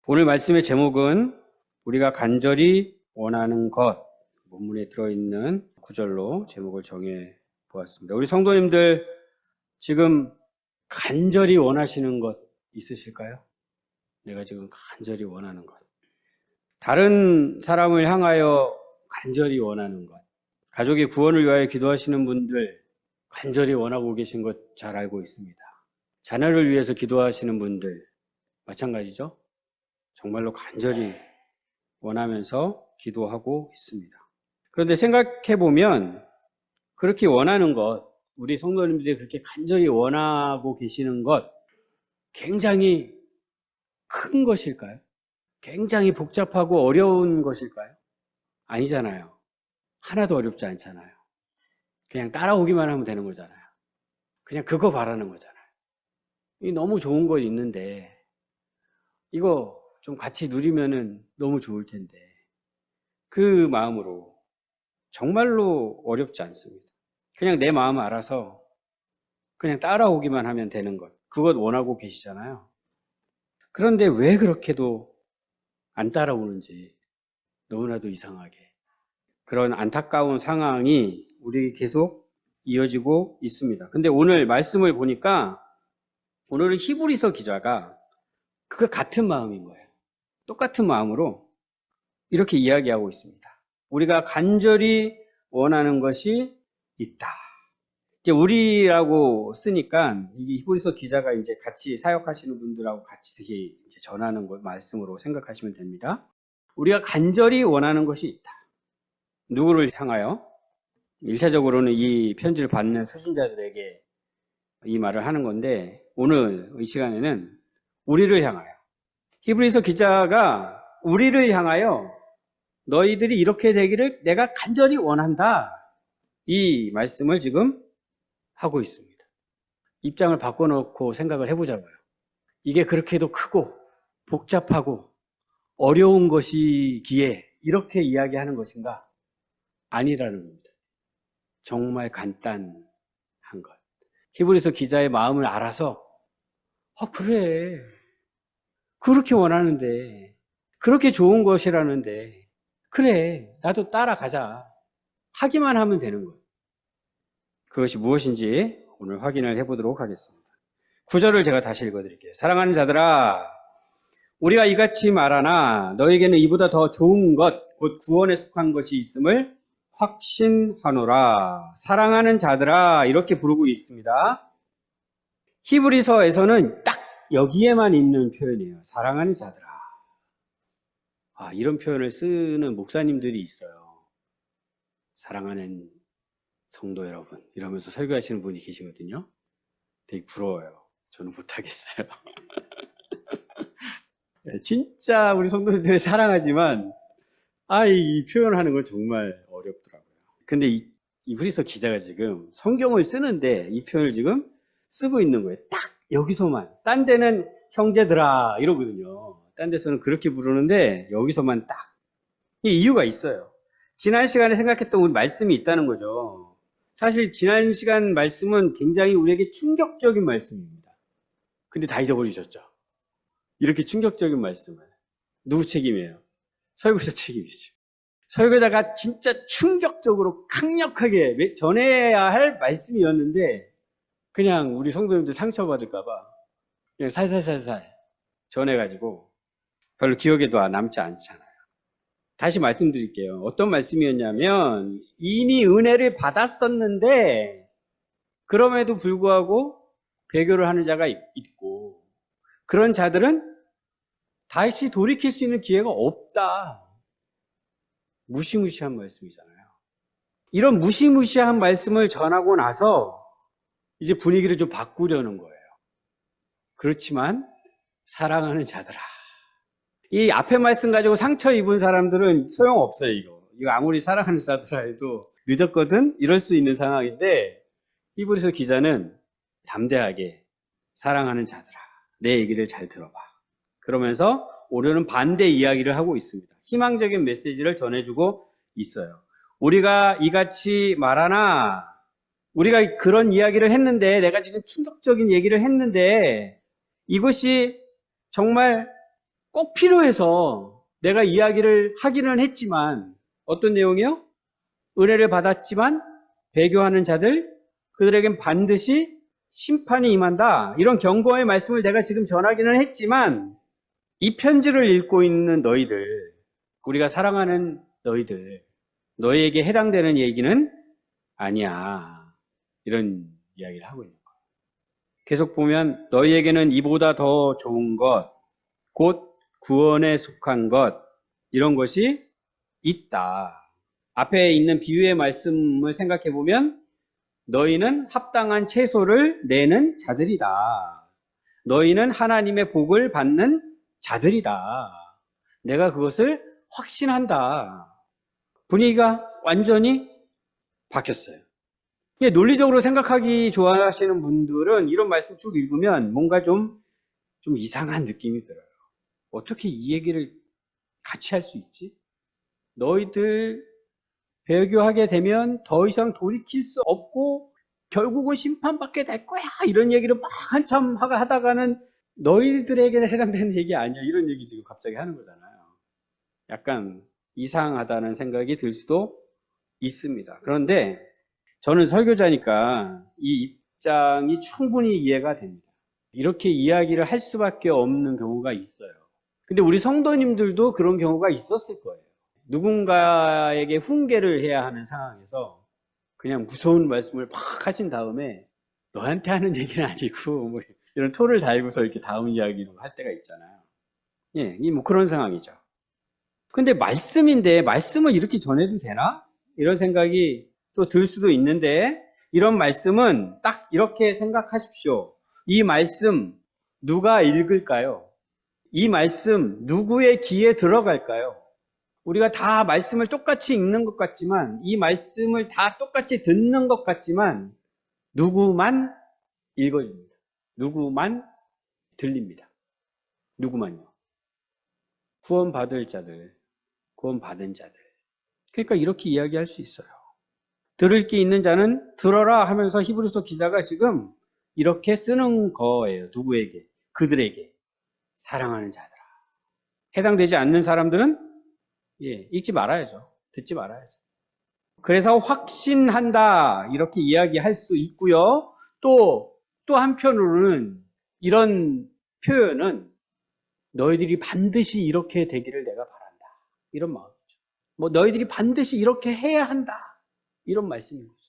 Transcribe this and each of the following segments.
오늘 말씀의 제목은 우리가 간절히 원하는 것, 본문에 들어있는 구절로 제목을 정해 보았습니다. 우리 성도님들 지금 간절히 원하시는 것 있으실까요? 내가 지금 간절히 원하는 것. 다른 사람을 향하여 간절히 원하는 것. 가족의 구원을 위하여 기도하시는 분들 간절히 원하고 계신 것 잘 알고 있습니다. 자녀를 위해서 기도하시는 분들 마찬가지죠? 정말로 간절히 원하면서 기도하고 있습니다. 그런데 생각해보면 그렇게 원하는 것, 우리 성도님들이 그렇게 간절히 원하고 계시는 것 굉장히 큰 것일까요? 굉장히 복잡하고 어려운 것일까요? 아니잖아요. 하나도 어렵지 않잖아요. 그냥 따라오기만 하면 되는 거잖아요. 그냥 그거 바라는 거잖아요. 이 너무 좋은 거 있는데 이거 좀 같이 누리면은 너무 좋을 텐데 그 마음으로 정말로 어렵지 않습니다. 그냥 내 마음 알아서 그냥 따라오기만 하면 되는 것. 그것 원하고 계시잖아요. 그런데 왜 그렇게도 안 따라오는지 너무나도 이상하게 그런 안타까운 상황이 우리 계속 이어지고 있습니다. 근데 오늘 말씀을 보니까 오늘은 히브리서 기자가 그 같은 마음인 거예요. 똑같은 마음으로 이렇게 이야기하고 있습니다. 우리가 간절히 원하는 것이 있다. 이제 우리라고 쓰니까 이 히브리서 기자가 이제 같이 사역하시는 분들하고 같이 이제 전하는 것 말씀으로 생각하시면 됩니다. 우리가 간절히 원하는 것이 있다. 누구를 향하여? 1차적으로는 이 편지를 받는 수신자들에게 이 말을 하는 건데 오늘 이 시간에는 우리를 향하여 히브리서 기자가 우리를 향하여 너희들이 이렇게 되기를 내가 간절히 원한다. 이 말씀을 지금 하고 있습니다. 입장을 바꿔놓고 생각을 해보자고요. 이게 그렇게도 크고 복잡하고 어려운 것이기에 이렇게 이야기하는 것인가? 아니라는 겁니다. 정말 간단한 것. 히브리서 기자의 마음을 알아서 그래. 그렇게 원하는데 그렇게 좋은 것이라는데 그래. 나도 따라가자. 하기만 하면 되는 것. 그것이 무엇인지 오늘 확인을 해보도록 하겠습니다. 9절을 제가 다시 읽어드릴게요. 사랑하는 자들아 우리가 이같이 말하나 너에게는 이보다 더 좋은 것 곧 구원에 속한 것이 있음을 확신하노라. 사랑하는 자들아 이렇게 부르고 있습니다. 히브리서에서는 딱 여기에만 있는 표현이에요. 사랑하는 자들아. 이런 표현을 쓰는 목사님들이 있어요. 사랑하는 성도 여러분 이러면서 설교하시는 분이 계시거든요. 되게 부러워요. 저는 못하겠어요. 진짜 우리 성도님들을 사랑하지만 이 표현하는 건 정말 어렵더라고요. 근데 이 히브리서 기자가 지금 성경을 쓰는데 이 표현을 지금 쓰고 있는 거예요. 딱 여기서만. 딴 데는 형제들아 이러거든요. 딴 데서는 그렇게 부르는데 여기서만 딱. 이 이유가 있어요. 지난 시간에 생각했던 우리 말씀이 있다는 거죠. 사실 지난 시간 말씀은 굉장히 우리에게 충격적인 말씀입니다. 근데 다 잊어버리셨죠? 이렇게 충격적인 말씀을. 누구 책임이에요? 설교자 책임이죠. 설교자가 진짜 충격적으로 강력하게 전해야 할 말씀이었는데 그냥 우리 성도님들 상처받을까 봐 그냥 살살살살 전해가지고 별로 기억에도 남지 않잖아요. 다시 말씀드릴게요. 어떤 말씀이었냐면 이미 은혜를 받았었는데 그럼에도 불구하고 배교를 하는 자가 있고 그런 자들은 다시 돌이킬 수 있는 기회가 없다. 무시무시한 말씀이잖아요. 이런 무시무시한 말씀을 전하고 나서 이제 분위기를 좀 바꾸려는 거예요. 그렇지만 사랑하는 자들아. 이 앞에 말씀 가지고 상처 입은 사람들은 소용없어요. 이거 아무리 사랑하는 자들아 해도 늦었거든? 이럴 수 있는 상황인데 히브리서 기자는 담대하게 사랑하는 자들아 내 얘기를 잘 들어봐. 그러면서 오늘은 반대 이야기를 하고 있습니다. 희망적인 메시지를 전해주고 있어요. 우리가 이같이 말하나 우리가 그런 이야기를 했는데 내가 지금 충격적인 얘기를 했는데 이것이 정말 꼭 필요해서 내가 이야기를 하기는 했지만 어떤 내용이요? 은혜를 받았지만 배교하는 자들, 그들에겐 반드시 심판이 임한다. 이런 경고의 말씀을 내가 지금 전하기는 했지만 이 편지를 읽고 있는 너희들, 우리가 사랑하는 너희들, 너희에게 해당되는 얘기는 아니야. 이런 이야기를 하고 있는 거예요. 계속 보면 너희에게는 이보다 더 좋은 것, 곧 구원에 속한 것, 이런 것이 있다. 앞에 있는 비유의 말씀을 생각해 보면 너희는 합당한 채소를 내는 자들이다. 너희는 하나님의 복을 받는 자들이다. 내가 그것을 확신한다. 분위기가 완전히 바뀌었어요. 논리적으로 생각하기 좋아하시는 분들은 이런 말씀 쭉 읽으면 뭔가 좀 이상한 느낌이 들어요. 어떻게 이 얘기를 같이 할 수 있지? 너희들 배교하게 되면 더 이상 돌이킬 수 없고 결국은 심판받게 될 거야. 이런 얘기를 막 한참 하다가는 너희들에게 해당되는 얘기 아니야. 이런 얘기 지금 갑자기 하는 거잖아요. 약간 이상하다는 생각이 들 수도 있습니다. 그런데 저는 설교자니까 이 입장이 충분히 이해가 됩니다. 이렇게 이야기를 할 수밖에 없는 경우가 있어요. 근데 우리 성도님들도 그런 경우가 있었을 거예요. 누군가에게 훈계를 해야 하는 상황에서 그냥 무서운 말씀을 막 하신 다음에 너한테 하는 얘기는 아니고 뭐 이런 토를 달고서 이렇게 다음 이야기로 할 때가 있잖아요. 예, 뭐 그런 상황이죠. 근데 말씀인데 말씀을 이렇게 전해도 되나? 이런 생각이 또 들 수도 있는데 이런 말씀은 딱 이렇게 생각하십시오. 이 말씀 누가 읽을까요? 이 말씀 누구의 귀에 들어갈까요? 우리가 다 말씀을 똑같이 읽는 것 같지만 이 말씀을 다 똑같이 듣는 것 같지만 누구만 읽어줍니다. 누구만 들립니다. 누구만요? 구원받을 자들, 구원받은 자들. 그러니까 이렇게 이야기할 수 있어요. 들을 게 있는 자는 들어라 하면서 히브리서 기자가 지금 이렇게 쓰는 거예요. 누구에게? 그들에게. 사랑하는 자들아. 해당되지 않는 사람들은 읽지 말아야죠. 듣지 말아야죠. 그래서 확신한다 이렇게 이야기할 수 있고요. 또 한편으로는 이런 표현은 너희들이 반드시 이렇게 되기를 내가 바란다. 이런 마음이죠. 뭐 너희들이 반드시 이렇게 해야 한다. 이런 말씀인 거죠.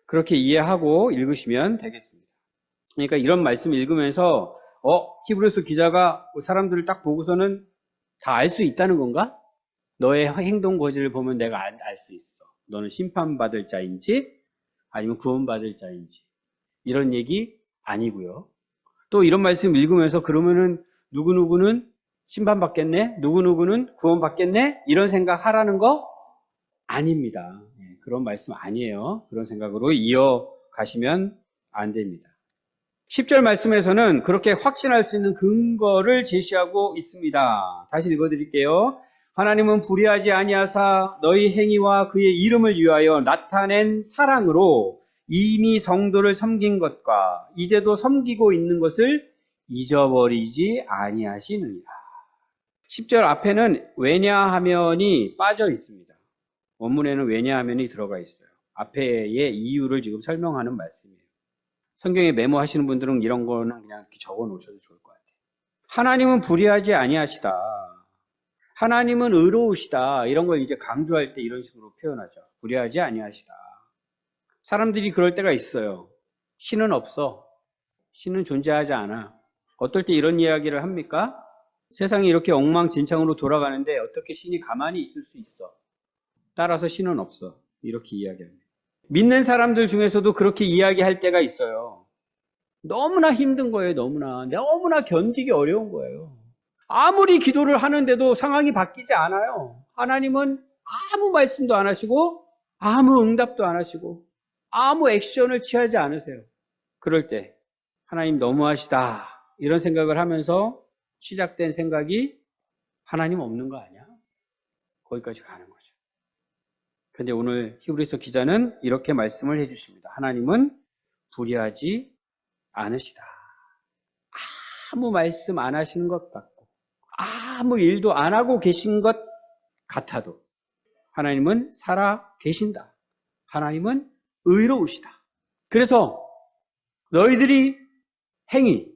그렇게 이해하고 읽으시면 되겠습니다. 그러니까 이런 말씀 읽으면서 히브리서 기자가 사람들을 딱 보고서는 다 알 수 있다는 건가? 너의 행동 거지를 보면 내가 알 수 있어. 너는 심판받을 자인지 아니면 구원받을 자인지 이런 얘기 아니고요. 또 이런 말씀 읽으면서 그러면은 누구누구는 심판받겠네? 누구누구는 구원받겠네? 이런 생각하라는 거 아닙니다. 그런 말씀 아니에요. 그런 생각으로 이어가시면 안 됩니다. 10절 말씀에서는 그렇게 확신할 수 있는 근거를 제시하고 있습니다. 다시 읽어드릴게요. 하나님은 불의하지 아니하사 너희 행위와 그의 이름을 위하여 나타낸 사랑으로 이미 성도를 섬긴 것과 이제도 섬기고 있는 것을 잊어버리지 아니하시느니라. 10절 앞에는 왜냐하면이 빠져 있습니다. 원문에는 왜냐하면이 들어가 있어요. 앞에의 이유를 지금 설명하는 말씀이에요. 성경에 메모하시는 분들은 이런 거는 그냥 이렇게 적어 놓으셔도 좋을 것 같아요. 하나님은 불의하지 아니하시다. 하나님은 의로우시다. 이런 걸 이제 강조할 때 이런 식으로 표현하죠. 불의하지 아니하시다. 사람들이 그럴 때가 있어요. 신은 없어. 신은 존재하지 않아. 어떨 때 이런 이야기를 합니까? 세상이 이렇게 엉망진창으로 돌아가는데 어떻게 신이 가만히 있을 수 있어? 따라서 신은 없어. 이렇게 이야기합니다. 믿는 사람들 중에서도 그렇게 이야기할 때가 있어요. 너무나 힘든 거예요. 너무나 견디기 어려운 거예요. 아무리 기도를 하는데도 상황이 바뀌지 않아요. 하나님은 아무 말씀도 안 하시고 아무 응답도 안 하시고 아무 액션을 취하지 않으세요. 그럴 때 하나님 너무하시다 이런 생각을 하면서 시작된 생각이 하나님 없는 거 아니야? 거기까지 가는 거죠. 그런데 오늘 히브리서 기자는 이렇게 말씀을 해주십니다. 하나님은 불의하지 않으시다. 아무 말씀 안 하시는 것 같고 아무 일도 안 하고 계신 것 같아도 하나님은 살아 계신다. 하나님은 의로우시다. 그래서 너희들이 행위,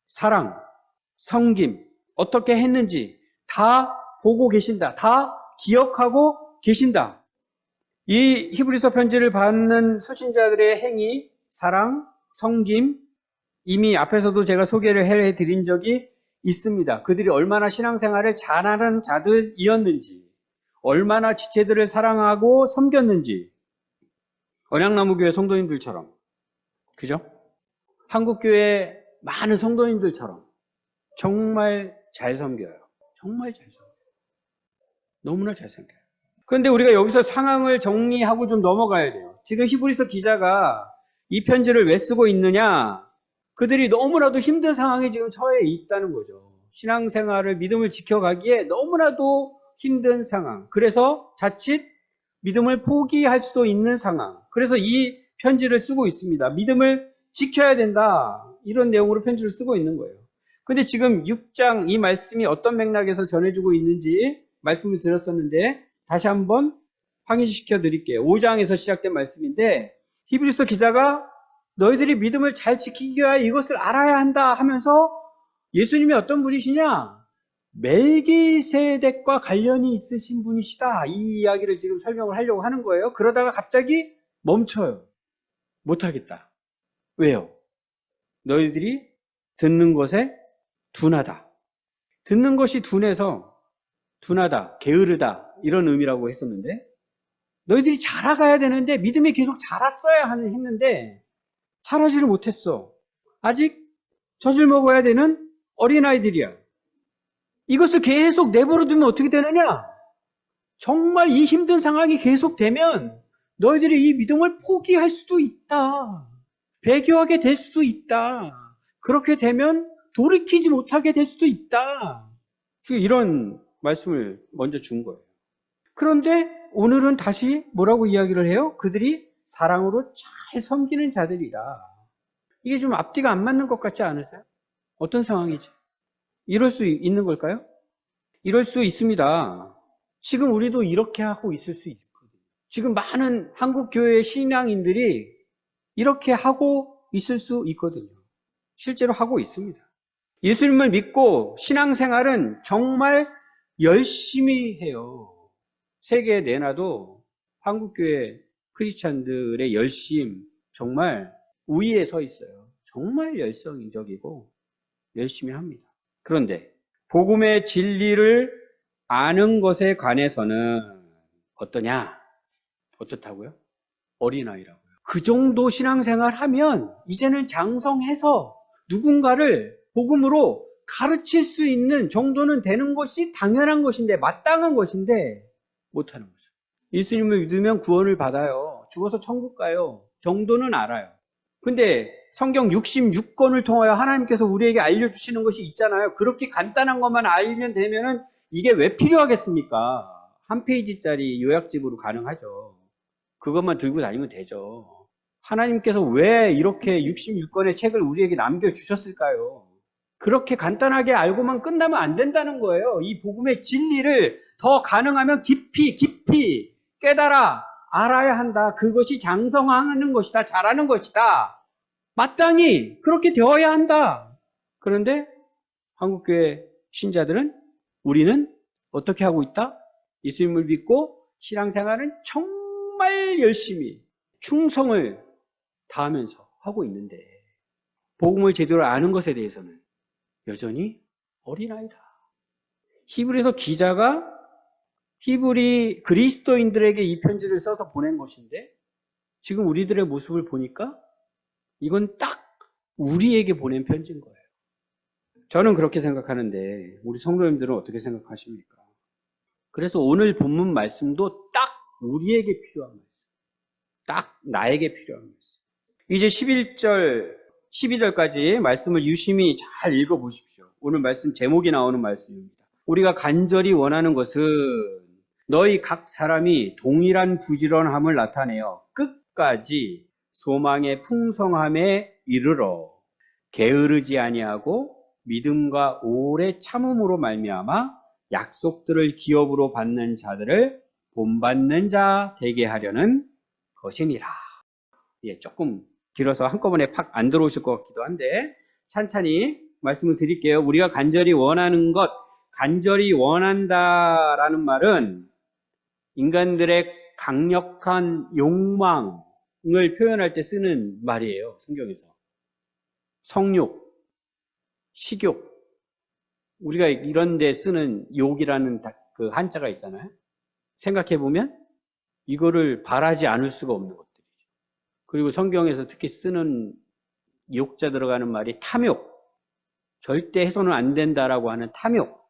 사랑, 섬김 어떻게 했는지 다 보고 계신다. 다 기억하고 계신다. 이 히브리서 편지를 받는 수신자들의 행위, 사랑, 섬김 이미 앞에서도 제가 소개를 해드린 적이 있습니다. 그들이 얼마나 신앙생활을 잘하는 자들이었는지, 얼마나 지체들을 사랑하고 섬겼는지, 언약나무교회 성도님들처럼, 그죠? 한국교회 많은 성도님들처럼 정말 잘 섬겨요. 정말 잘 섬겨요. 너무나 잘 섬겨요. 그런데 우리가 여기서 상황을 정리하고 좀 넘어가야 돼요. 지금 히브리서 기자가 이 편지를 왜 쓰고 있느냐? 그들이 너무나도 힘든 상황에 지금 처해 있다는 거죠. 신앙생활을, 믿음을 지켜가기에 너무나도 힘든 상황. 그래서 자칫 믿음을 포기할 수도 있는 상황. 그래서 이 편지를 쓰고 있습니다. 믿음을 지켜야 된다. 이런 내용으로 편지를 쓰고 있는 거예요. 근데 지금 6장 이 말씀이 어떤 맥락에서 전해주고 있는지 말씀을 드렸었는데 다시 한번 확인시켜 드릴게요. 5장에서 시작된 말씀인데 히브리서 기자가 너희들이 믿음을 잘 지키기 위하여 이것을 알아야 한다 하면서 예수님이 어떤 분이시냐? 멜기세덱과 관련이 있으신 분이시다. 이 이야기를 지금 설명을 하려고 하는 거예요. 그러다가 갑자기 멈춰요. 못하겠다. 왜요? 너희들이 듣는 것에 둔하다. 듣는 것이 둔해서 둔하다, 게으르다 이런 의미라고 했었는데 너희들이 자라가야 되는데 믿음이 계속 자랐어야 했는데 자라지를 못했어. 아직 젖을 먹어야 되는 어린아이들이야. 이것을 계속 내버려 두면 어떻게 되느냐? 정말 이 힘든 상황이 계속되면 너희들이 이 믿음을 포기할 수도 있다. 배교하게 될 수도 있다. 그렇게 되면 돌이키지 못하게 될 수도 있다. 이런 말씀을 먼저 준 거예요. 그런데 오늘은 다시 뭐라고 이야기를 해요? 그들이 사랑으로 잘 섬기는 자들이다. 이게 좀 앞뒤가 안 맞는 것 같지 않으세요? 어떤 상황이지? 이럴 수 있는 걸까요? 이럴 수 있습니다. 지금 우리도 이렇게 하고 있을 수 있거든요. 지금 많은 한국 교회 신앙인들이 이렇게 하고 있을 수 있거든요. 실제로 하고 있습니다. 예수님을 믿고 신앙생활은 정말 열심히 해요. 세계에 내놔도 한국교회 크리스찬들의 열심 정말 우위에 서 있어요. 정말 열성적이고 열심히 합니다. 그런데 복음의 진리를 아는 것에 관해서는 어떠냐? 어떻다고요? 어린아이라고요. 그 정도 신앙생활 하면 이제는 장성해서 누군가를 복음으로 가르칠 수 있는 정도는 되는 것이 당연한 것인데 마땅한 것인데 못하는 거죠. 예수님을 믿으면 구원을 받아요. 죽어서 천국 가요. 정도는 알아요. 근데 성경 66권을 통하여 하나님께서 우리에게 알려주시는 것이 있잖아요. 그렇게 간단한 것만 알면 되면은 이게 왜 필요하겠습니까? 한 페이지짜리 요약집으로 가능하죠. 그것만 들고 다니면 되죠. 하나님께서 왜 이렇게 66권의 책을 우리에게 남겨주셨을까요? 그렇게 간단하게 알고만 끝나면 안 된다는 거예요. 이 복음의 진리를 더 가능하면 깊이 깨달아 알아야 한다. 그것이 장성하는 것이다. 잘하는 것이다. 마땅히 그렇게 되어야 한다. 그런데 한국교회 신자들은 우리는 어떻게 하고 있다? 예수님을 믿고 신앙생활은 정말 열심히 충성을 다하면서 하고 있는데 복음을 제대로 아는 것에 대해서는 여전히 어린아이다. 히브리서 기자가 히브리 그리스도인들에게 이 편지를 써서 보낸 것인데 지금 우리들의 모습을 보니까 이건 딱 우리에게 보낸 편지인 거예요. 저는 그렇게 생각하는데 우리 성도님들은 어떻게 생각하십니까? 그래서 오늘 본문 말씀도 딱 우리에게 필요한 말씀. 딱 나에게 필요한 말씀. 이제 11절, 12절까지 말씀을 유심히 잘 읽어보십시오. 오늘 말씀 제목이 나오는 말씀입니다. 우리가 간절히 원하는 것은 너희 각 사람이 동일한 부지런함을 나타내어 끝까지 소망의 풍성함에 이르러 게으르지 아니하고 믿음과 오래 참음으로 말미암아 약속들을 기업으로 받는 자들을 본받는 자 되게 하려는 것이니라. 예, 조금 길어서 한꺼번에 팍 안 들어오실 것 같기도 한데 찬찬히 말씀을 드릴게요. 우리가 간절히 원하는 것, 간절히 원한다라는 말은 인간들의 강력한 욕망을 표현할 때 쓰는 말이에요. 성경에서. 성욕, 식욕, 우리가 이런 데 쓰는 욕이라는 그 한자가 있잖아요. 생각해보면 이거를 바라지 않을 수가 없는 것들이죠. 그리고 성경에서 특히 쓰는 욕자 들어가는 말이 탐욕, 절대 해서는 안 된다라고 하는 탐욕,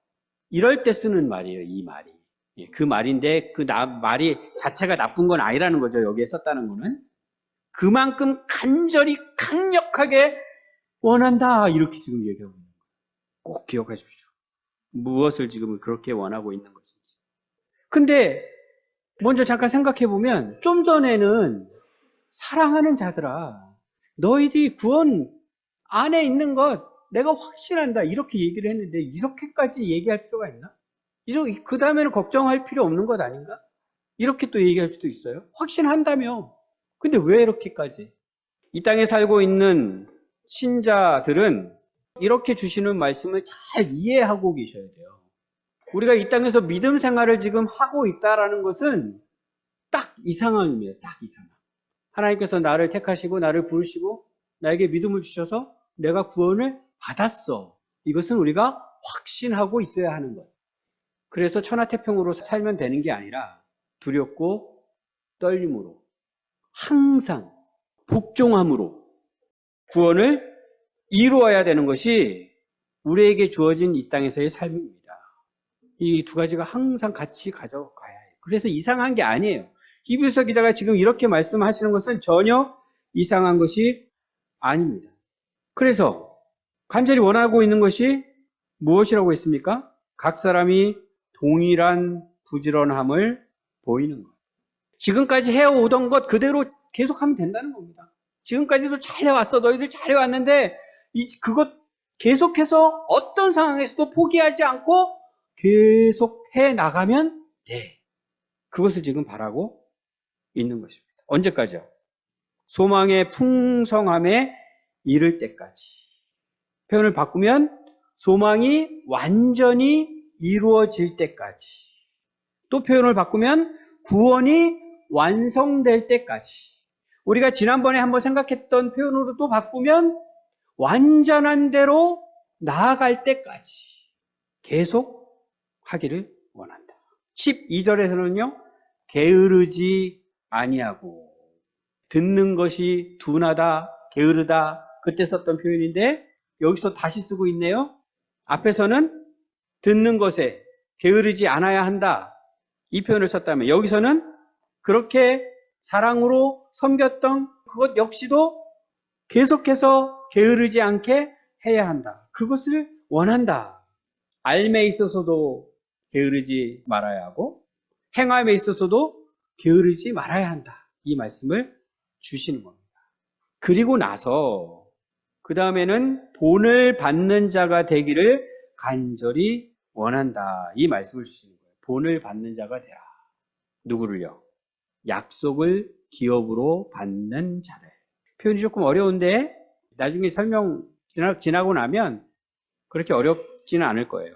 이럴 때 쓰는 말이에요. 이 말이. 예, 그 말인데 그 말이 자체가 나쁜 건 아니라는 거죠. 여기에 썼다는 거는. 그만큼 간절히 강력하게 원한다 이렇게 지금 얘기하고 있는 거예요. 꼭 기억하십시오. 무엇을 지금 그렇게 원하고 있는 것인지. 근데 먼저 잠깐 생각해 보면 좀 전에는 사랑하는 자들아 너희들이 구원 안에 있는 것 내가 확신한다 이렇게 얘기를 했는데 이렇게까지 얘기할 필요가 있나? 그 다음에는 걱정할 필요 없는 것 아닌가? 이렇게 또 얘기할 수도 있어요. 확신한다며. 근데 왜 이렇게까지? 이 땅에 살고 있는 신자들은 이렇게 주시는 말씀을 잘 이해하고 계셔야 돼요. 우리가 이 땅에서 믿음 생활을 지금 하고 있다라는 것은 딱 이 상황입니다. 딱 이 상황. 하나님께서 나를 택하시고 나를 부르시고 나에게 믿음을 주셔서 내가 구원을 받았어. 이것은 우리가 확신하고 있어야 하는 것. 그래서 천하태평으로 살면 되는 게 아니라 두렵고 떨림으로 항상 복종함으로 구원을 이루어야 되는 것이 우리에게 주어진 이 땅에서의 삶입니다. 이 두 가지가 항상 같이 가져가야 해요. 그래서 이상한 게 아니에요. 히브리서 기자가 지금 이렇게 말씀하시는 것은 전혀 이상한 것이 아닙니다. 그래서 간절히 원하고 있는 것이 무엇이라고 했습니까? 각 사람이 동일한 부지런함을 보이는 것. 지금까지 해오던 것 그대로 계속하면 된다는 겁니다. 지금까지도 잘해왔어. 너희들 잘해왔는데 그것 계속해서 어떤 상황에서도 포기하지 않고 계속해 나가면 돼. 그것을 지금 바라고 있는 것입니다. 언제까지요? 소망의 풍성함에 이를 때까지. 표현을 바꾸면 소망이 완전히 이루어질 때까지. 또 표현을 바꾸면 구원이 완성될 때까지. 우리가 지난번에 한번 생각했던 표현으로 또 바꾸면 완전한 대로 나아갈 때까지 계속 하기를 원한다. 12절에서는요. 게으르지 아니하고 듣는 것이 둔하다, 게으르다 그때 썼던 표현인데 여기서 다시 쓰고 있네요. 앞에서는 듣는 것에 게으르지 않아야 한다. 이 표현을 썼다면 여기서는 그렇게 사랑으로 섬겼던 그것 역시도 계속해서 게으르지 않게 해야 한다. 그것을 원한다. 알매 있어서도 게으르지 말아야 하고 행함에 있어서도 게으르지 말아야 한다. 이 말씀을 주시는 겁니다. 그리고 나서 그 다음에는 본을 받는 자가 되기를 간절히 원한다. 이 말씀을 주시는 거예요. 본을 받는 자가 되라. 누구를요? 약속을 기업으로 받는 자들. 표현이 조금 어려운데 나중에 설명 지나고 나면 그렇게 어렵지는 않을 거예요.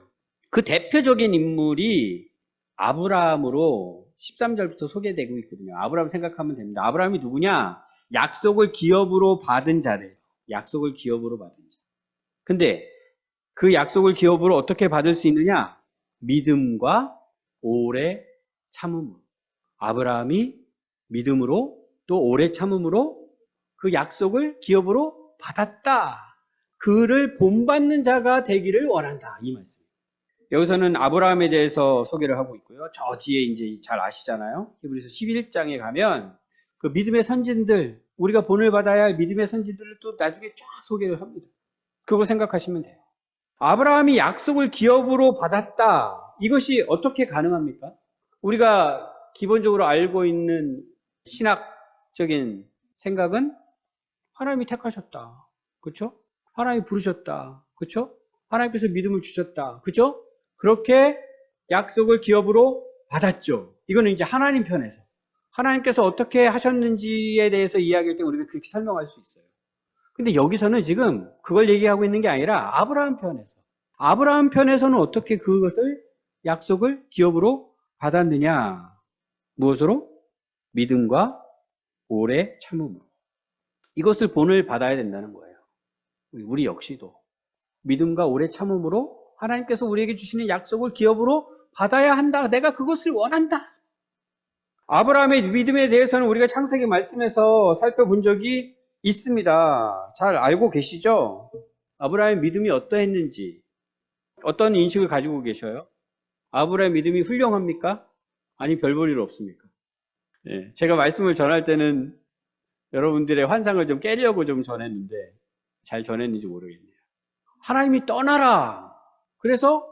그 대표적인 인물이 아브라함으로 13절부터 소개되고 있거든요. 아브라함 생각하면 됩니다. 아브라함이 누구냐? 약속을 기업으로 받은 자들. 약속을 기업으로 받은 자. 근데 그 약속을 기업으로 어떻게 받을 수 있느냐? 믿음과 오래 참음으로. 아브라함이 믿음으로 또 오래 참음으로 그 약속을 기업으로 받았다. 그를 본받는 자가 되기를 원한다. 이 말씀입니다. 여기서는 아브라함에 대해서 소개를 하고 있고요. 저 뒤에 이제 잘 아시잖아요. 히브리서 11장에 가면 그 믿음의 선진들, 우리가 본을 받아야 할 믿음의 선진들을 또 나중에 쫙 소개를 합니다. 그거 생각하시면 돼요. 아브라함이 약속을 기업으로 받았다. 이것이 어떻게 가능합니까? 우리가 기본적으로 알고 있는 신학적인 생각은 하나님이 택하셨다. 그렇죠? 하나님이 부르셨다. 그렇죠? 하나님께서 믿음을 주셨다. 그죠? 그렇게 약속을 기업으로 받았죠. 이거는 이제 하나님 편에서. 하나님께서 어떻게 하셨는지에 대해서 이야기할 때 우리가 그렇게 설명할 수 있어요. 근데 여기서는 지금 그걸 얘기하고 있는 게 아니라 아브라함 편에서. 아브라함 편에서는 어떻게 그것을 약속을 기업으로 받았느냐? 무엇으로? 믿음과 오래 참음으로. 이것을 본을 받아야 된다는 거예요. 우리 역시도 믿음과 오래 참음으로 하나님께서 우리에게 주시는 약속을 기업으로 받아야 한다. 내가 그것을 원한다. 아브라함의 믿음에 대해서는 우리가 창세기 말씀에서 살펴본 적이 있습니다. 잘 알고 계시죠? 아브라함의 믿음이 어떠했는지, 어떤 인식을 가지고 계셔요? 아브라함의 믿음이 훌륭합니까? 아니, 별 볼 일 없습니까? 예, 제가 말씀을 전할 때는 여러분들의 환상을 좀 깨려고 좀 전했는데 잘 전했는지 모르겠네요. 하나님이 떠나라. 그래서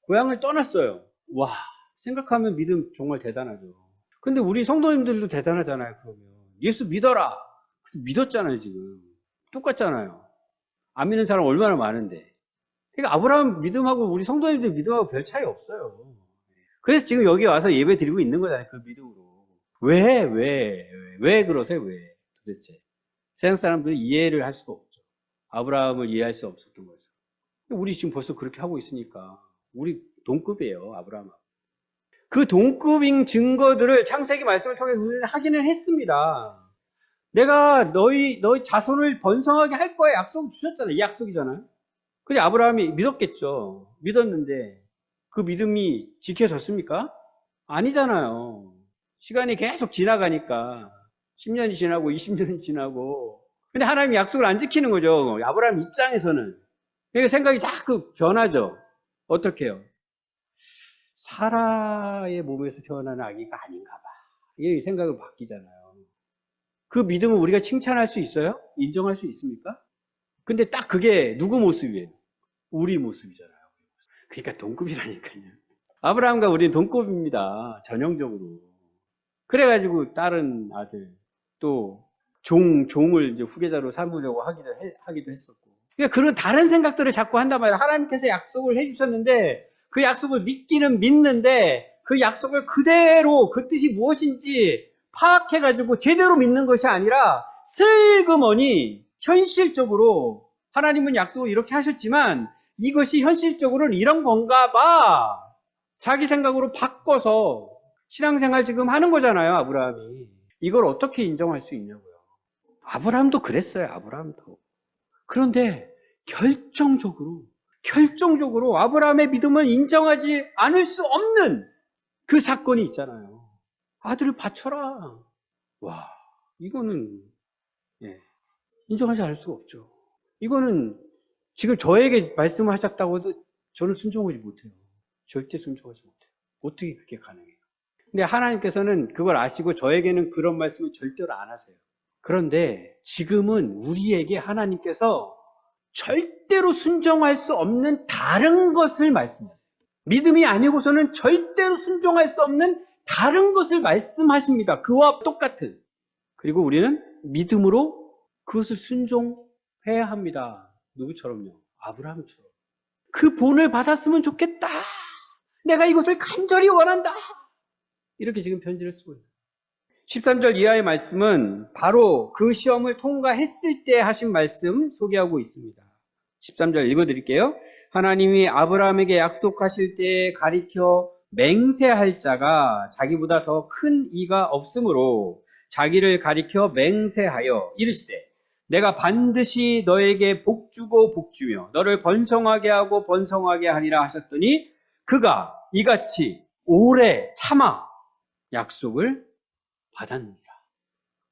고향을 떠났어요. 와, 생각하면 믿음 정말 대단하죠. 근데 우리 성도님들도 대단하잖아요. 그러면 예수 믿어라. 믿었잖아요. 지금 똑같잖아요. 안 믿는 사람 얼마나 많은데. 그러니까 아브라함 믿음하고 우리 성도님들 믿음하고 별 차이 없어요. 그래서 지금 여기 와서 예배 드리고 있는 거잖아요. 그 믿음으로. 왜 그러세요? 왜 도대체 세상 사람들은 이해를 할 수가 없죠. 아브라함을 이해할 수 없었던 거죠. 우리 지금 벌써 그렇게 하고 있으니까 우리 동급이에요. 아브라함. 그 동급인 증거들을 창세기 말씀을 통해서 우리는 확인을 했습니다. 내가 너희 자손을 번성하게 할 거야 약속 주셨잖아요. 이 약속이잖아요. 근데 아브라함이 믿었겠죠. 믿었는데 그 믿음이 지켜졌습니까? 아니잖아요. 시간이 계속 지나가니까 10년이 지나고 20년이 지나고 근데 하나님이 약속을 안 지키는 거죠. 아브라함 입장에서는. 그러니까 생각이 자꾸 변하죠. 어떻게 해요? 사라의 몸에서 태어난 아기가 아닌가 봐. 이 생각을 바뀌잖아요. 그 믿음을 우리가 칭찬할 수 있어요? 인정할 수 있습니까? 근데 딱 그게 누구 모습이에요? 우리 모습이잖아요. 그러니까 동급이라니까요. 아브라함과 우리는 동급입니다. 전형적으로. 그래가지고 다른 아들 또 종을 이제 후계자로 삼으려고 하기도 했었고. 그러니까 그런 다른 생각들을 자꾸 한단 말이에요. 하나님께서 약속을 해주셨는데 그 약속을 믿기는 믿는데 그 약속을 그대로 그 뜻이 무엇인지 파악해가지고 제대로 믿는 것이 아니라 슬그머니 현실적으로 하나님은 약속을 이렇게 하셨지만 이것이 현실적으로는 이런 건가 봐. 자기 생각으로 바꿔서 신앙생활 지금 하는 거잖아요. 아브라함이. 이걸 어떻게 인정할 수 있냐고요. 아브라함도 그랬어요. 아브라함도. 그런데 결정적으로 아브라함의 믿음을 인정하지 않을 수 없는 그 사건이 있잖아요. 아들을 바쳐라. 와, 이거는 인정하지 않을 수가 없죠. 이거는 지금 저에게 말씀을 하셨다고 해도 저는 순종하지 못해요. 절대 순종하지 못해요. 어떻게 그게 가능해요? 근데 하나님께서는 그걸 아시고 저에게는 그런 말씀을 절대로 안 하세요. 그런데 지금은 우리에게 하나님께서 절대로 순종할 수 없는 다른 것을 말씀하세요. 믿음이 아니고서는 절대로 순종할 수 없는 다른 것을 말씀하십니다. 그와 똑같은. 그리고 우리는 믿음으로 그것을 순종해야 합니다. 누구처럼요? 아브라함처럼. 그 본을 받았으면 좋겠다. 내가 이것을 간절히 원한다. 이렇게 지금 편지를 쓰고 있어요. 13절 이하의 말씀은 바로 그 시험을 통과했을 때 하신 말씀 소개하고 있습니다. 13절 읽어드릴게요. 하나님이 아브라함에게 약속하실 때에 가리켜 맹세할 자가 자기보다 더 큰 이가 없으므로 자기를 가리켜 맹세하여 이르시되 내가 반드시 너에게 복주고 복주며 너를 번성하게 하고 번성하게 하리라 하셨더니 그가 이같이 오래 참아 약속을 받았느니라.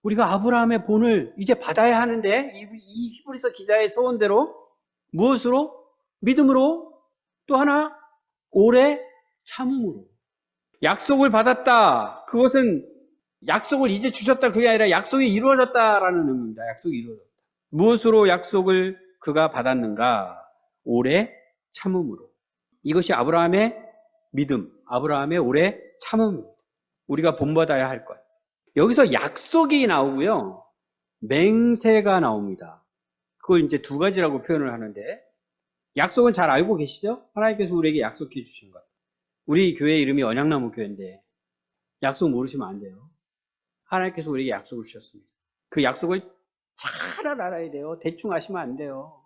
우리가 아브라함의 본을 이제 받아야 하는데 이 히브리서 기자의 소원대로 무엇으로? 믿음으로 또 하나 오래 참음으로. 약속을 받았다. 그것은 약속을 이제 주셨다 그게 아니라 약속이 이루어졌다라는 의미입니다. 약속이 이루어졌다. 무엇으로 약속을 그가 받았는가? 오래 참음으로. 이것이 아브라함의 믿음, 아브라함의 오래 참음. 우리가 본받아야 할 것. 여기서 약속이 나오고요. 맹세가 나옵니다. 그걸 이제 두 가지라고 표현을 하는데 약속은 잘 알고 계시죠? 하나님께서 우리에게 약속해 주신 것. 우리 교회 이름이 언약나무 교회인데 약속 모르시면 안 돼요. 하나님께서 우리에게 약속을 주셨습니다. 그 약속을 잘 알아야 돼요. 대충 하시면 안 돼요.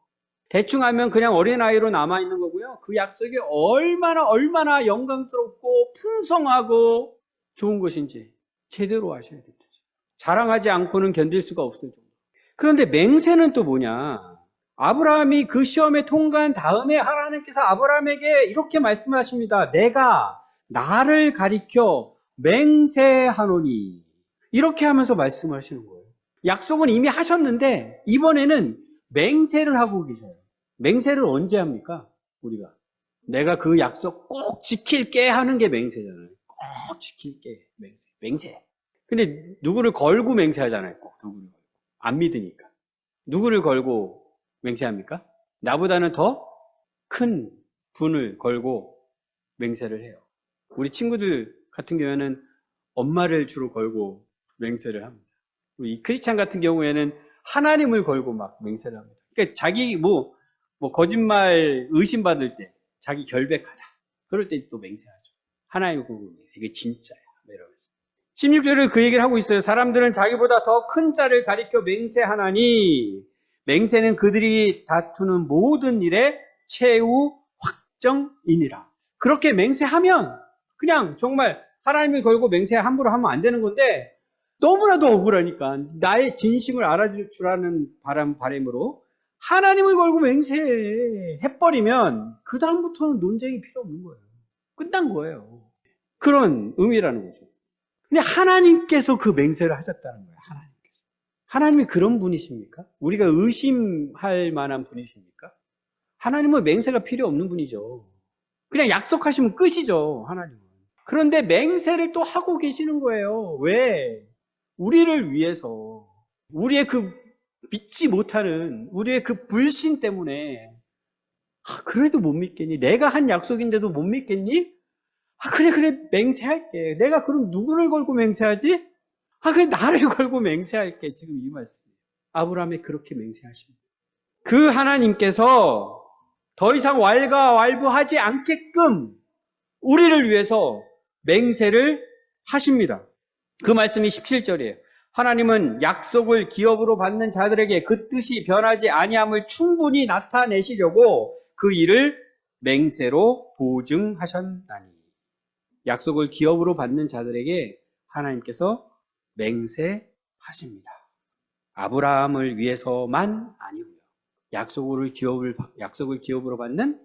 대충 하면 그냥 어린아이로 남아있는 거고요. 그 약속이 얼마나 영광스럽고 풍성하고 좋은 것인지 제대로 아셔야 됩니다. 자랑하지 않고는 견딜 수가 없어요. 그런데 맹세는 또 뭐냐? 아브라함이 그 시험에 통과한 다음에 하나님께서 아브라함에게 이렇게 말씀하십니다. 내가 나를 가리켜 맹세하노니. 이렇게 하면서 말씀하시는 거예요. 약속은 이미 하셨는데 이번에는 맹세를 하고 계셔요. 맹세를 언제 합니까? 우리가. 내가 그 약속 꼭 지킬게 하는 게 맹세잖아요. 꼭 지킬게. 맹세. 근데 누구를 걸고 맹세하잖아요. 꼭 누구를 걸고. 안 믿으니까. 누구를 걸고 맹세합니까? 나보다는 더 큰 분을 걸고 맹세를 해요. 우리 친구들 같은 경우에는 엄마를 주로 걸고 맹세를 합니다. 우리 크리스찬 같은 경우에는 하나님을 걸고 막 맹세를 합니다. 그러니까 자기 거짓말 의심받을 때 자기 결백하다. 그럴 때 또 맹세하죠. 하나님을 걸고 맹세. 이게 진짜야. 이러면서. 16절에 그 얘기를 하고 있어요. 사람들은 자기보다 더 큰 자를 가리켜 맹세하나니 맹세는 그들이 다투는 모든 일에 최후 확정이니라. 그렇게 맹세하면 그냥 정말 하나님을 걸고 맹세 함부로 하면 안 되는 건데 너무나도 억울하니까 나의 진심을 알아주라는 바람으로 하나님을 걸고 맹세해버리면 그 다음부터는 논쟁이 필요 없는 거예요. 끝난 거예요. 그런 의미라는 거죠. 근데 하나님께서 그 맹세를 하셨다는 거예요. 하나님께서. 하나님이 그런 분이십니까? 우리가 의심할 만한 분이십니까? 하나님은 맹세가 필요 없는 분이죠. 그냥 약속하시면 끝이죠. 하나님은. 그런데 맹세를 또 하고 계시는 거예요. 왜? 우리를 위해서. 우리의 그 믿지 못하는 우리의 그 불신 때문에 그래도 못 믿겠니? 내가 한 약속인데도 못 믿겠니? 그래 맹세할게. 내가 그럼 누구를 걸고 맹세하지? 그래 나를 걸고 맹세할게. 지금 이 말씀이에요. 아브라함이 그렇게 맹세하십니다. 그 하나님께서 더 이상 왈가왈부하지 않게끔 우리를 위해서 맹세를 하십니다. 그 말씀이 17절이에요. 하나님은 약속을 기업으로 받는 자들에게 그 뜻이 변하지 아니함을 충분히 나타내시려고 그 일을 맹세로 보증하셨나니. 약속을 기업으로 받는 자들에게 하나님께서 맹세하십니다. 아브라함을 위해서만 아니고요. 약속을 기업으로 받는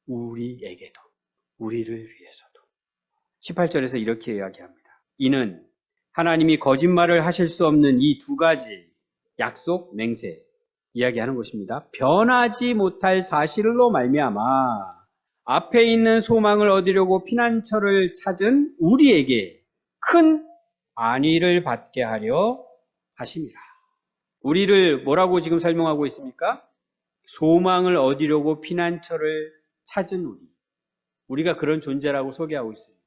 우리에게도, 우리를 위해서도. 18절에서 이렇게 이야기합니다. 이는 하나님이 거짓말을 하실 수 없는 이 두 가지 약속, 맹세 이야기하는 것입니다. 변하지 못할 사실로 말미암아 앞에 있는 소망을 얻으려고 피난처를 찾은 우리에게 큰 안위를 받게 하려 하십니다. 우리를 뭐라고 지금 설명하고 있습니까? 소망을 얻으려고 피난처를 찾은 우리가 그런 존재라고 소개하고 있습니다.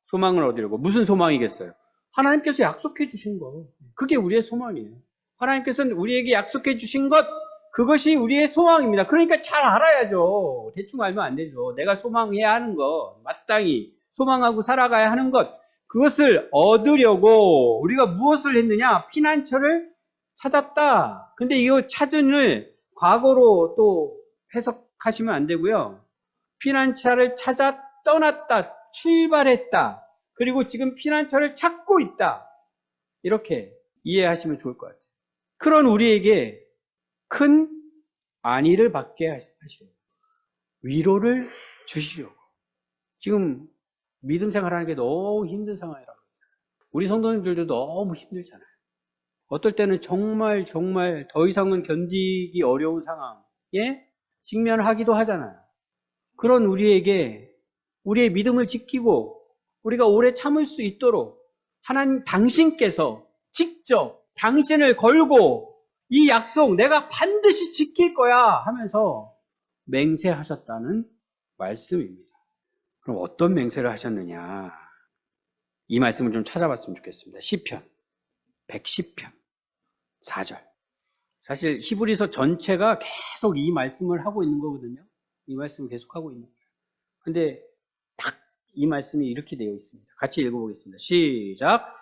소망을 얻으려고. 무슨 소망이겠어요? 하나님께서 약속해 주신 거. 그게 우리의 소망이에요. 하나님께서는 우리에게 약속해 주신 것, 그것이 우리의 소망입니다. 그러니까 잘 알아야죠. 대충 알면 안 되죠. 내가 소망해야 하는 것, 마땅히 소망하고 살아가야 하는 것, 그것을 얻으려고 우리가 무엇을 했느냐? 피난처를 찾았다. 근데 이 찾은을 과거로 또 해석하시면 안 되고요. 피난처를 찾아 떠났다, 출발했다, 그리고 지금 피난처를 찾고 있다. 이렇게 이해하시면 좋을 것 같아요. 그런 우리에게 큰 안위를 받게 하시려고, 위로를 주시려고. 지금 믿음 생활하는 게 너무 힘든 상황이라고 했어요. 우리 성도님들도 너무 힘들잖아요. 어떨 때는 정말 더 이상은 견디기 어려운 상황에 직면하기도 하잖아요. 그런 우리에게 우리의 믿음을 지키고 우리가 오래 참을 수 있도록 하나님 당신께서 직접 당신을 걸고 이 약속 내가 반드시 지킬 거야 하면서 맹세하셨다는 말씀입니다. 그럼 어떤 맹세를 하셨느냐? 이 말씀을 좀 찾아봤으면 좋겠습니다. 시편 110편 4절. 사실 히브리서 전체가 계속 이 말씀을 하고 있는 거거든요. 이 말씀을 계속 하고 있는 거예요. 근데 딱 이 말씀이 이렇게 되어 있습니다. 같이 읽어보겠습니다. 시작.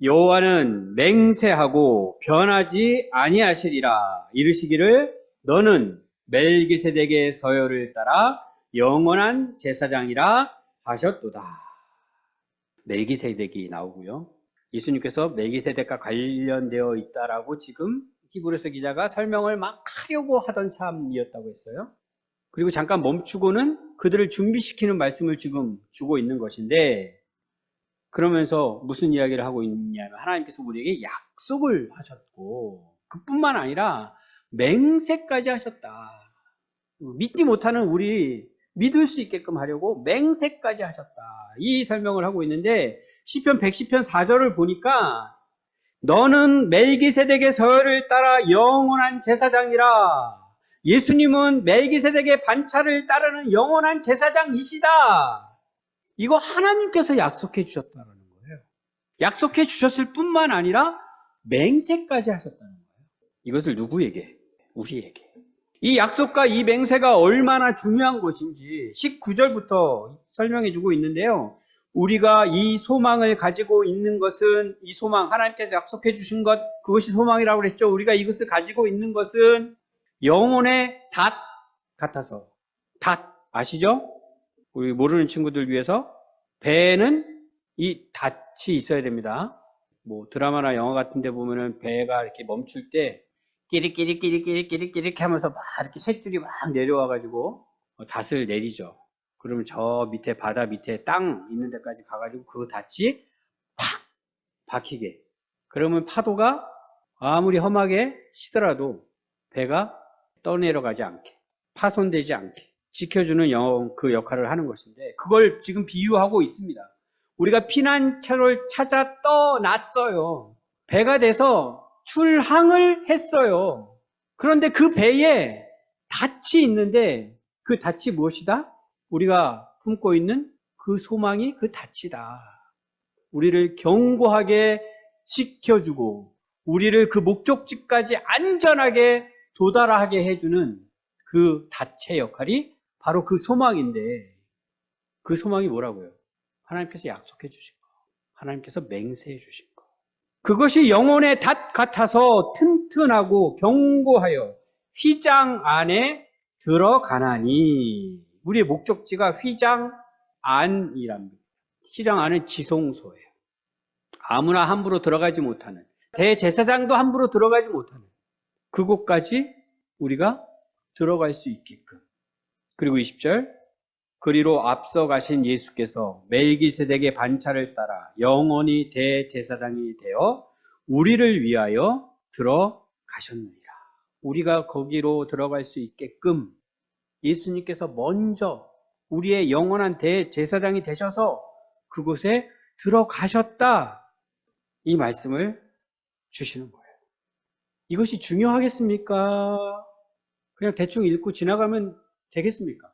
여호와는 맹세하고 변하지 아니하시리라. 이르시기를 너는 멜기세덱의 서열을 따라 영원한 제사장이라 하셨도다. 멜기세덱이 나오고요. 예수님께서 멜기세덱과 관련되어 있다라고 지금 히브리서 기자가 설명을 막 하려고 하던 참이었다고 했어요. 그리고 잠깐 멈추고는 그들을 준비시키는 말씀을 지금 주고 있는 것인데, 그러면서 무슨 이야기를 하고 있냐면 하나님께서 우리에게 약속을 하셨고 그뿐만 아니라 맹세까지 하셨다. 믿지 못하는 우리 믿을 수 있게끔 하려고 맹세까지 하셨다. 이 설명을 하고 있는데 시편 110편 4절을 보니까 너는 멜기세덱의 서열을 따라 영원한 제사장이라. 예수님은 멜기세덱의 반차를 따르는 영원한 제사장이시다. 이거 하나님께서 약속해 주셨다는 거예요. 약속해 주셨을 뿐만 아니라 맹세까지 하셨다는 거예요. 이것을 누구에게? 우리에게. 이 약속과 이 맹세가 얼마나 중요한 것인지 19절부터 설명해 주고 있는데요. 우리가 이 소망을 가지고 있는 것은, 이 소망, 하나님께서 약속해 주신 것, 그것이 소망이라고 그랬죠. 우리가 이것을 가지고 있는 것은 영혼의 닷 같아서. 닷 아시죠? 우리 모르는 친구들 위해서 배에는 이 닷이 있어야 됩니다. 뭐 드라마나 영화 같은 데 보면은 배가 이렇게 멈출 때 끼리끼리 하면서 막 이렇게 셋줄이 막 내려와 가지고 닷을 내리죠. 그러면 저 밑에 바다 밑에 땅 있는 데까지 가 가지고 그 닷이 팍 박히게. 그러면 파도가 아무리 험하게 치더라도 배가 떠내려가지 않게, 파손되지 않게 지켜주는 그 역할을 하는 것인데, 그걸 지금 비유하고 있습니다. 우리가 피난처를 찾아 떠났어요. 배가 돼서 출항을 했어요. 그런데 그 배에 닻이 있는데 그 닻이 무엇이다? 우리가 품고 있는 그 소망이 그 닻이다. 우리를 견고하게 지켜주고 우리를 그 목적지까지 안전하게 도달하게 해주는 그 닻의 역할이 바로 그 소망인데, 그 소망이 뭐라고요? 하나님께서 약속해 주신 거, 하나님께서 맹세해 주신 거. 그것이 영혼의 닷 같아서 튼튼하고 견고하여 휘장 안에 들어가나니. 우리의 목적지가 휘장 안이랍니다. 휘장 안은 지성소예요. 아무나 함부로 들어가지 못하는, 대제사장도 함부로 들어가지 못하는 그곳까지 우리가 들어갈 수 있게끔. 그리고 20절, 그리로 앞서 가신 예수께서 멜기세덱의 반차를 따라 영원히 대제사장이 되어 우리를 위하여 들어가셨느니라. 우리가 거기로 들어갈 수 있게끔 예수님께서 먼저 우리의 영원한 대제사장이 되셔서 그곳에 들어가셨다. 이 말씀을 주시는 거예요. 이것이 중요하겠습니까? 그냥 대충 읽고 지나가면 되겠습니까?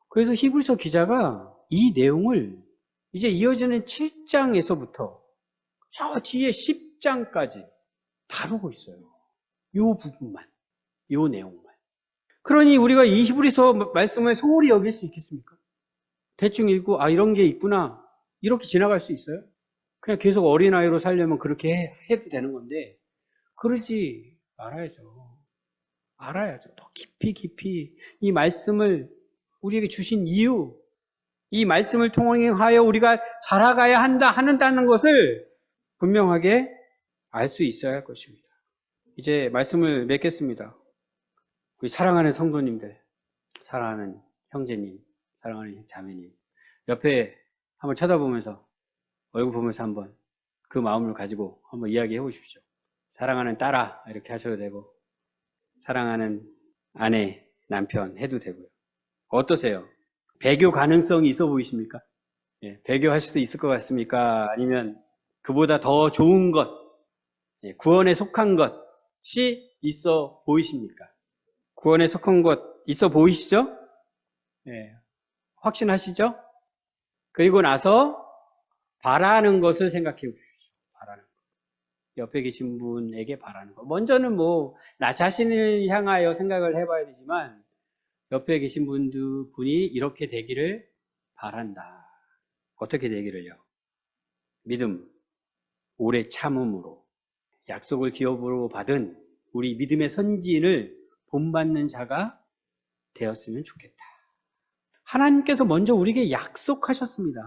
그래서 히브리서 기자가 이 내용을 이제 이어지는 7장에서부터 저 뒤에 10장까지 다루고 있어요. 요 부분만, 요 내용만. 그러니 우리가 이 히브리서 말씀을 소홀히 여길 수 있겠습니까? 대충 읽고 이런 게 있구나 이렇게 지나갈 수 있어요? 그냥 계속 어린아이로 살려면 그렇게 해도 되는 건데 그러지 말아야죠. 알아야죠. 더 깊이 이 말씀을 우리에게 주신 이유, 이 말씀을 통행하여 우리가 자라가야 한다는 것을 분명하게 알 수 있어야 할 것입니다. 이제 말씀을 맺겠습니다. 우리 사랑하는 성도님들, 사랑하는 형제님, 사랑하는 자매님, 옆에 한번 쳐다보면서 얼굴 보면서 한번 그 마음을 가지고 한번 이야기해 보십시오. 사랑하는 딸아 이렇게 하셔도 되고 사랑하는 아내, 남편 해도 되고요. 어떠세요? 배교 가능성이 있어 보이십니까? 예, 배교할 수도 있을 것 같습니까? 아니면 그보다 더 좋은 것, 구원에 속한 것이 있어 보이십니까? 구원에 속한 것 있어 보이시죠? 예, 확신하시죠? 그리고 나서 바라는 것을 생각해 보십시오. 바라는 것. 옆에 계신 분에게 바라는 거. 먼저는 뭐 나 자신을 향하여 생각을 해봐야 되지만 옆에 계신 분이 이렇게 되기를 바란다. 어떻게 되기를요? 믿음, 오래 참음으로 약속을 기업으로 받은 우리 믿음의 선지인을 본받는 자가 되었으면 좋겠다. 하나님께서 먼저 우리에게 약속하셨습니다.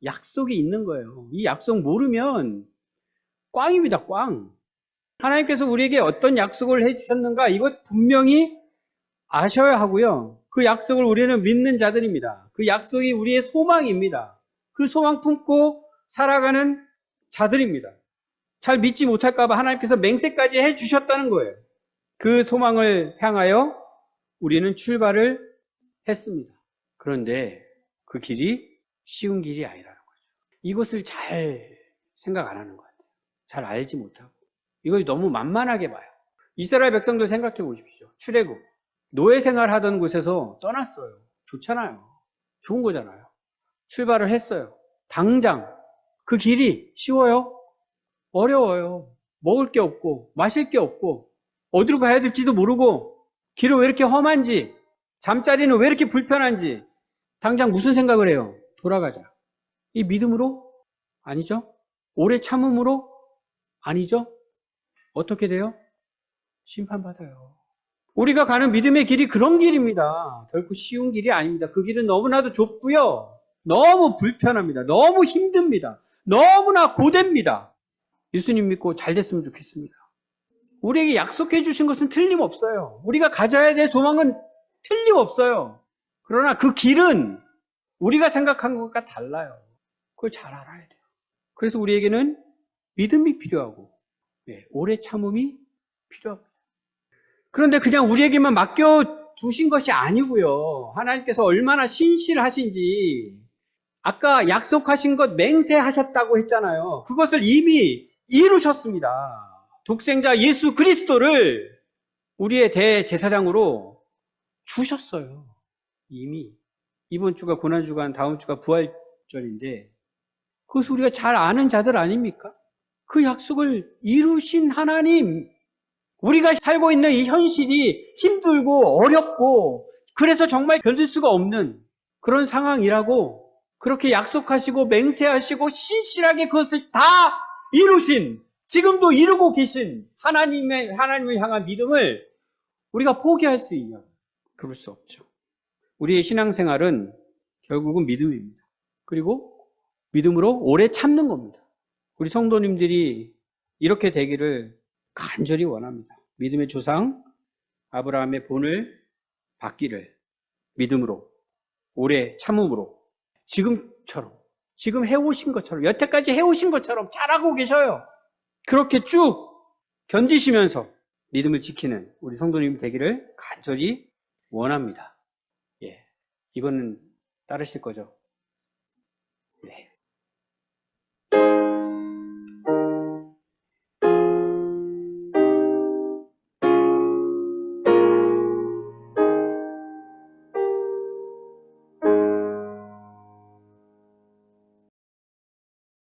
약속이 있는 거예요. 이 약속 모르면 꽝입니다. 꽝. 하나님께서 우리에게 어떤 약속을 해주셨는가 이것 분명히 아셔야 하고요. 그 약속을 우리는 믿는 자들입니다. 그 약속이 우리의 소망입니다. 그 소망 품고 살아가는 자들입니다. 잘 믿지 못할까 봐 하나님께서 맹세까지 해주셨다는 거예요. 그 소망을 향하여 우리는 출발을 했습니다. 그런데 그 길이 쉬운 길이 아니라는 거죠. 이것을 잘 생각 안 하는 것 같아요. 잘 알지 못하고. 이걸 너무 만만하게 봐요. 이스라엘 백성들 생각해 보십시오. 출애굽. 노예 생활하던 곳에서 떠났어요. 좋잖아요. 좋은 거잖아요. 출발을 했어요. 당장 그 길이 쉬워요? 어려워요. 먹을 게 없고 마실 게 없고 어디로 가야 될지도 모르고 길은 왜 이렇게 험한지 잠자리는 왜 이렇게 불편한지 당장 무슨 생각을 해요? 돌아가자. 이 믿음으로? 아니죠. 오래 참음으로? 아니죠. 어떻게 돼요? 심판받아요. 우리가 가는 믿음의 길이 그런 길입니다. 결코 쉬운 길이 아닙니다. 그 길은 너무나도 좁고요. 너무 불편합니다. 너무 힘듭니다. 너무나 고됩니다. 예수님 믿고 잘 됐으면 좋겠습니다. 우리에게 약속해 주신 것은 틀림없어요. 우리가 가져야 될 소망은 틀림없어요. 그러나 그 길은 우리가 생각한 것과 달라요. 그걸 잘 알아야 돼요. 그래서 우리에게는 믿음이 필요하고 오래 참음이 필요합니다. 그런데 그냥 우리에게만 맡겨두신 것이 아니고요. 하나님께서 얼마나 신실하신지 아까 약속하신 것 맹세하셨다고 했잖아요. 그것을 이미 이루셨습니다. 독생자 예수 그리스도를 우리의 대제사장으로 주셨어요. 이미. 이번 주가 고난주간, 다음 주가 부활절인데 그것을 우리가 잘 아는 자들 아닙니까? 그 약속을 이루신 하나님, 우리가 살고 있는 이 현실이 힘들고 어렵고 그래서 정말 견딜 수가 없는 그런 상황이라고 그렇게 약속하시고 맹세하시고 신실하게 그것을 다 이루신, 지금도 이루고 계신 하나님을 향한 믿음을 우리가 포기할 수 있냐? 그럴 수 없죠. 우리의 신앙생활은 결국은 믿음입니다. 그리고 믿음으로 오래 참는 겁니다. 우리 성도님들이 이렇게 되기를 간절히 원합니다. 믿음의 조상 아브라함의 본을 받기를 믿음으로 오래 참음으로 지금처럼 지금 해오신 것처럼 여태까지 해오신 것처럼 잘하고 계셔요. 그렇게 쭉 견디시면서 믿음을 지키는 우리 성도님 되기를 간절히 원합니다. 이거는 따르실 거죠? 네.